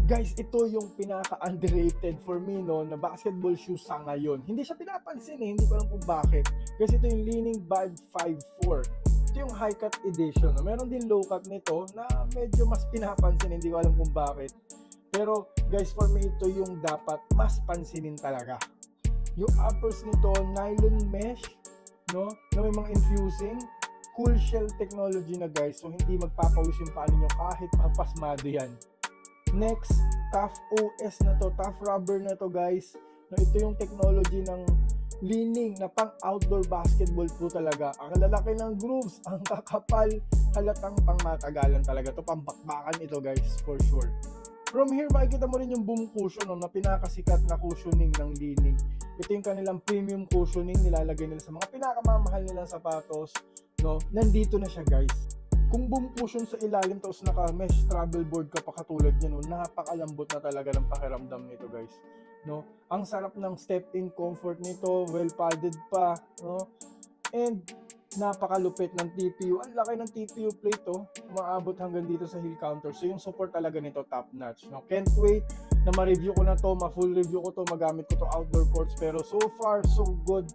Guys, ito yung pinaka-underrated for me, no, na basketball shoes sa ngayon. Hindi siya pinapansin eh, hindi ko alam kung bakit. Kasi ito yung Li-Ning Vibe 5.4. Ito yung high cut edition. No? Meron din low cut nito na medyo mas pinapansin, hindi ko alam kung bakit. Pero guys, for me ito yung dapat mas pansinin talaga. Yung uppers nito, nylon mesh, no, na may mga infusing, cool shell technology na guys, so hindi magpapawis yung paa ninyo kahit papasmado yan. Next, tough OS na to, tough rubber na to guys. No, ito yung technology ng Li-Ning na pang outdoor basketball po talaga. Ang lalaki ng grooves, ang kakapal, halatang pang matagalan talaga to, pambakbakan ito guys, for sure. From here, makikita mo rin yung boom cushion, no, na pinakasikat na cushioning ng Li-Ning. Ito yung kanilang premium cushioning, nilalagay nila sa mga pinakamamahal nilang sapatos. No, nandito na siya guys. Kung boom cushion sa ilalim tapos naka-mesh travel board ka pa katulad niya, no, napakalambot na talaga ng pakiramdam nito guys. No? Ang sarap ng step-in comfort nito, well padded pa, no? And napakalupit ng TPU. Ang laki ng TPU plate, oh. Umaabot hanggang dito sa heel counter. So yung support talaga nito top notch. No? Can't wait na ma-review ko na to, ma-full review ko to, magamit ko to outdoor courts. Pero so far, so good.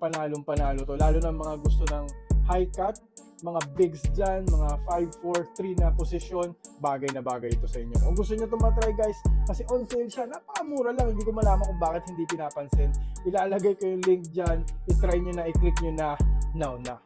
Panalong panalo to. Lalo na mga gusto ng high cut, mga bigs dyan, mga 5-4-3 na posisyon, bagay na bagay ito sa inyo. Kung gusto nyo ito matry guys, kasi on sale siya, napakamura lang, hindi ko malaman kung bakit hindi pinapansin. Ilalagay ko yung link dyan, itry nyo na, i-click nyo na, now na.